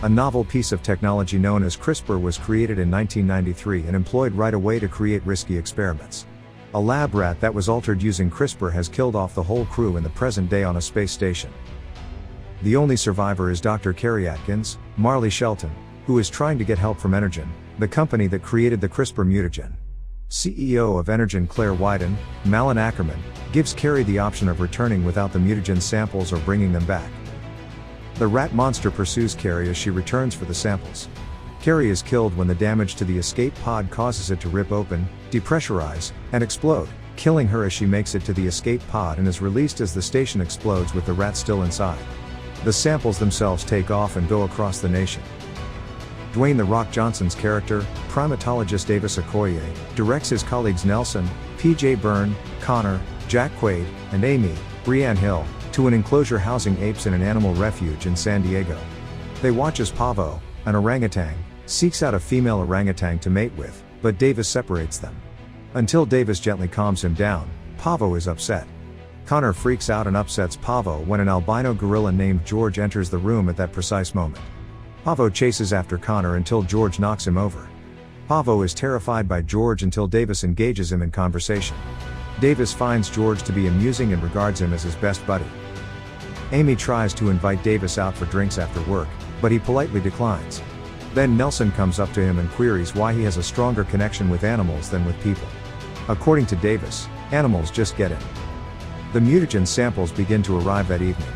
A novel piece of technology known as CRISPR was created in 1993 and employed right away to create risky experiments. A lab rat that was altered using CRISPR has killed off the whole crew in the present day on a space station. The only survivor is Dr. Carrie Atkins, Marley Shelton, who is trying to get help from Energen, the company that created the CRISPR mutagen. CEO of Energen Claire Wyden, Malin Ackerman, gives Carrie the option of returning without the mutagen samples or bringing them back. The rat monster pursues Carrie as she returns for the samples. Carrie is killed when the damage to the escape pod causes it to rip open, depressurize, and explode, killing her as she makes it to the escape pod and is released as the station explodes with the rat still inside. The samples themselves take off and go across the nation. Dwayne "The Rock" Johnson's character, primatologist Davis Okoye, directs his colleagues Nelson, P.J. Byrne, Connor, Jack Quaid, and Amy, Brianne Hill, to an enclosure housing apes in an animal refuge in San Diego. They watch as Pavo, an orangutan, seeks out a female orangutan to mate with, but Davis separates them. Until Davis gently calms him down, Pavo is upset. Connor freaks out and upsets Pavo when an albino gorilla named George enters the room at that precise moment. Pavo chases after Connor until George knocks him over. Pavo is terrified by George until Davis engages him in conversation. Davis finds George to be amusing and regards him as his best buddy. Amy tries to invite Davis out for drinks after work, but he politely declines. Then Nelson comes up to him and queries why he has a stronger connection with animals than with people. According to Davis, animals just get it. The mutagen samples begin to arrive that evening.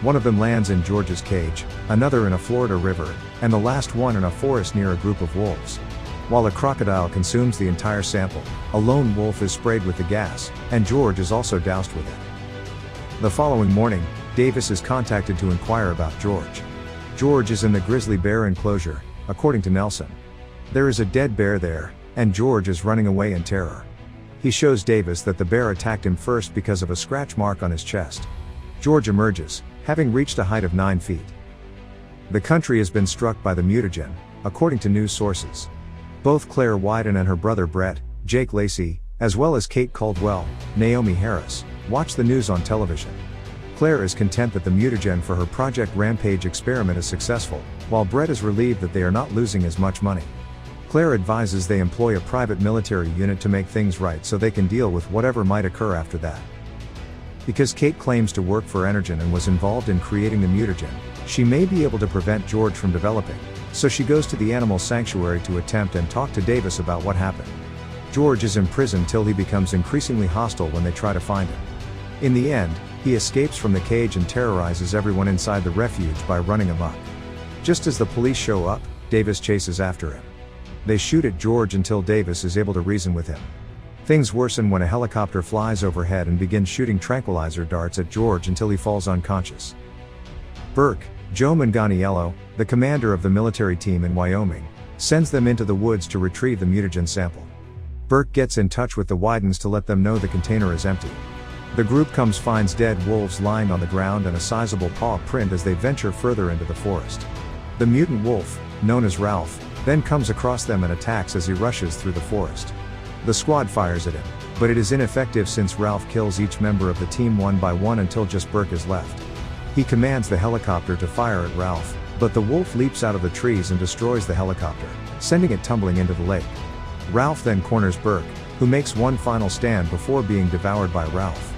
One of them lands in George's cage, another in a Florida river, and the last one in a forest near a group of wolves. While a crocodile consumes the entire sample, a lone wolf is sprayed with the gas, and George is also doused with it. The following morning, Davis is contacted to inquire about George. George is in the grizzly bear enclosure, according to Nelson. There is a dead bear there, and George is running away in terror. He shows Davis that the bear attacked him first because of a scratch mark on his chest. George emerges, having reached a height of 9 feet. The country has been struck by the mutagen, according to news sources. Both Claire Wyden and her brother Brett, Jake Lacey, as well as Kate Caldwell, Naomi Harris, watch the news on television. Claire is content that the mutagen for her Project Rampage experiment is successful, while Brett is relieved that they are not losing as much money. Claire advises they employ a private military unit to make things right so they can deal with whatever might occur after that. Because Kate claims to work for Energen and was involved in creating the mutagen, she may be able to prevent George from developing, so she goes to the animal sanctuary to attempt and talk to Davis about what happened. George is imprisoned till he becomes increasingly hostile when they try to find him. In the end, he escapes from the cage and terrorizes everyone inside the refuge by running amok. Just as the police show up, Davis chases after him. They shoot at George until Davis is able to reason with him. Things worsen when a helicopter flies overhead and begins shooting tranquilizer darts at George until he falls unconscious. Burke, Joe Manganiello, the commander of the military team in Wyoming, sends them into the woods to retrieve the mutagen sample. Burke gets in touch with the Wydens to let them know the container is empty. The group finds dead wolves lying on the ground and a sizable paw print as they venture further into the forest. The mutant wolf, known as Ralph, then comes across them and attacks as he rushes through the forest. The squad fires at him, but it is ineffective since Ralph kills each member of the team one by one until just Burke is left. He commands the helicopter to fire at Ralph, but the wolf leaps out of the trees and destroys the helicopter, sending it tumbling into the lake. Ralph then corners Burke, who makes one final stand before being devoured by Ralph.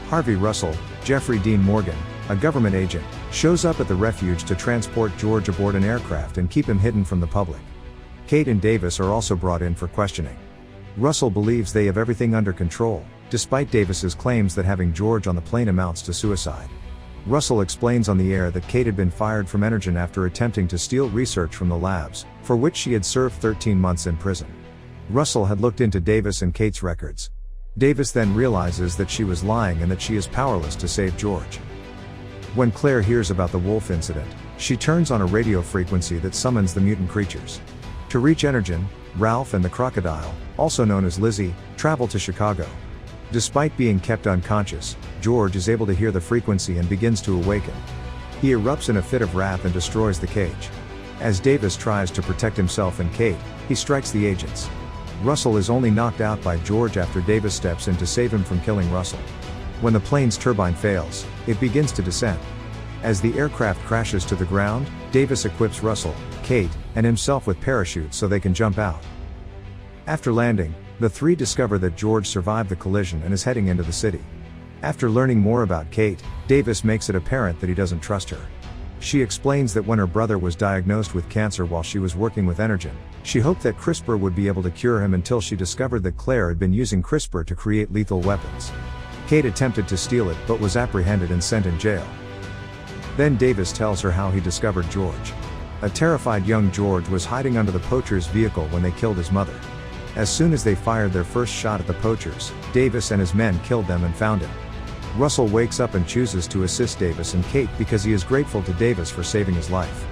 Harvey Russell, Jeffrey Dean Morgan, a government agent, shows up at the refuge to transport George aboard an aircraft and keep him hidden from the public. Kate and Davis are also brought in for questioning. Russell believes they have everything under control, despite Davis's claims that having George on the plane amounts to suicide. Russell explains on the air that Kate had been fired from Energen after attempting to steal research from the labs, for which she had served 13 months in prison. Russell had looked into Davis and Kate's records. Davis then realizes that she was lying and that she is powerless to save George. When Claire hears about the wolf incident, she turns on a radio frequency that summons the mutant creatures. To reach Energen, Ralph and the crocodile, also known as Lizzie, travel to Chicago. Despite being kept unconscious, George is able to hear the frequency and begins to awaken. He erupts in a fit of wrath and destroys the cage. As Davis tries to protect himself and Kate, he strikes the agents. Russell is only knocked out by George after Davis steps in to save him from killing Russell. When the plane's turbine fails, it begins to descend. As the aircraft crashes to the ground, Davis equips Russell, Kate, and himself with parachutes so they can jump out. After landing, the three discover that George survived the collision and is heading into the city. After learning more about Kate, Davis makes it apparent that he doesn't trust her. She explains that when her brother was diagnosed with cancer while she was working with Energen, she hoped that CRISPR would be able to cure him until she discovered that Claire had been using CRISPR to create lethal weapons. Kate attempted to steal it but was apprehended and sent in jail. Then Davis tells her how he discovered George. A terrified young George was hiding under the poacher's vehicle when they killed his mother. As soon as they fired their first shot at the poachers, Davis and his men killed them and found him. Russell wakes up and chooses to assist Davis and Kate because he is grateful to Davis for saving his life.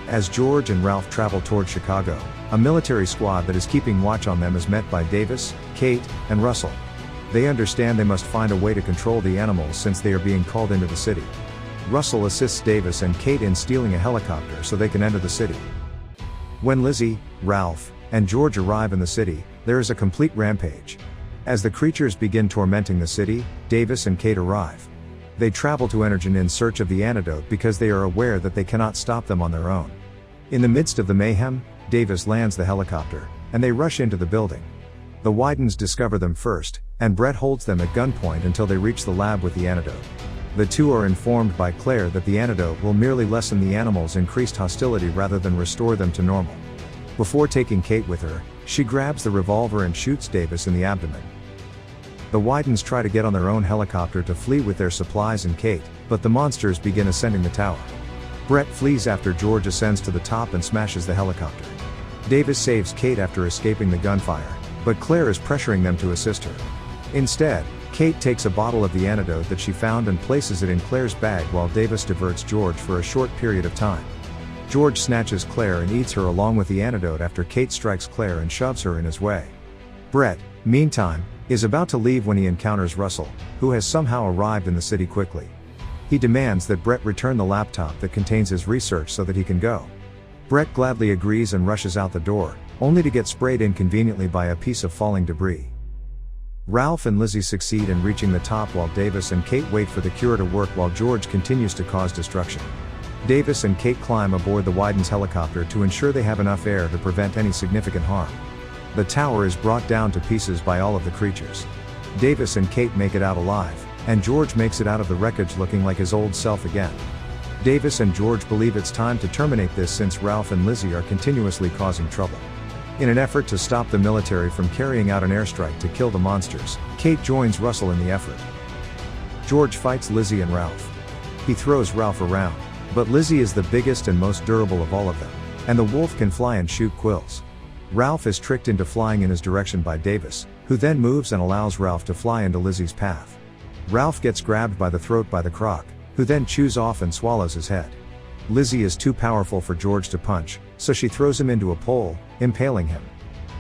As George and Ralph travel toward Chicago, a military squad that is keeping watch on them is met by Davis, Kate, and Russell. They understand they must find a way to control the animals since they are being called into the city. Russell assists Davis and Kate in stealing a helicopter so they can enter the city. When Lizzie, Ralph, and George arrive in the city, there is a complete rampage. As the creatures begin tormenting the city, Davis and Kate arrive. They travel to Energen in search of the antidote because they are aware that they cannot stop them on their own. In the midst of the mayhem, Davis lands the helicopter, and they rush into the building. The Widens discover them first, and Brett holds them at gunpoint until they reach the lab with the antidote. The two are informed by Claire that the antidote will merely lessen the animals' increased hostility rather than restore them to normal. Before taking Kate with her, she grabs the revolver and shoots Davis in the abdomen. The Widens try to get on their own helicopter to flee with their supplies and Kate, but the monsters begin ascending the tower. Brett flees after George ascends to the top and smashes the helicopter. Davis saves Kate after escaping the gunfire, but Claire is pressuring them to assist her. Instead, Kate takes a bottle of the antidote that she found and places it in Claire's bag while Davis diverts George for a short period of time. George snatches Claire and eats her along with the antidote after Kate strikes Claire and shoves her in his way. Brett, meantime, is about to leave when he encounters Russell, who has somehow arrived in the city quickly. He demands that Brett return the laptop that contains his research so that he can go. Brett gladly agrees and rushes out the door, only to get sprayed inconveniently by a piece of falling debris. Ralph and Lizzie succeed in reaching the top while Davis and Kate wait for the cure to work while George continues to cause destruction. Davis and Kate climb aboard the Widens helicopter to ensure they have enough air to prevent any significant harm. The tower is brought down to pieces by all of the creatures. Davis and Kate make it out alive, and George makes it out of the wreckage looking like his old self again. Davis and George believe it's time to terminate this since Ralph and Lizzie are continuously causing trouble. In an effort to stop the military from carrying out an airstrike to kill the monsters, Kate joins Russell in the effort. George fights Lizzie and Ralph. He throws Ralph around, but Lizzie is the biggest and most durable of all of them, and the wolf can fly and shoot quills. Ralph is tricked into flying in his direction by Davis, who then moves and allows Ralph to fly into Lizzie's path. Ralph gets grabbed by the throat by the croc, who then chews off and swallows his head. Lizzie is too powerful for George to punch, so she throws him into a pole, impaling him.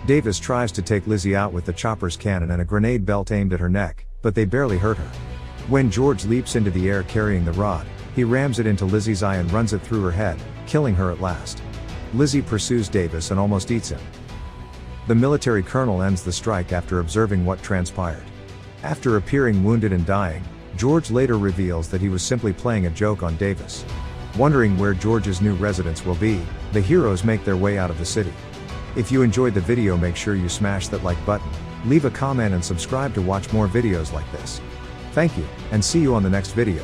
Davis tries to take Lizzie out with the chopper's cannon and a grenade belt aimed at her neck, but they barely hurt her. When George leaps into the air carrying the rod, he rams it into Lizzie's eye and runs it through her head, killing her at last. Lizzie pursues Davis and almost eats him. The military colonel ends the strike after observing what transpired. After appearing wounded and dying, George later reveals that he was simply playing a joke on Davis. Wondering where George's new residence will be, the heroes make their way out of the city. If you enjoyed the video, make sure you smash that like button, leave a comment and subscribe to watch more videos like this. Thank you, and see you on the next video.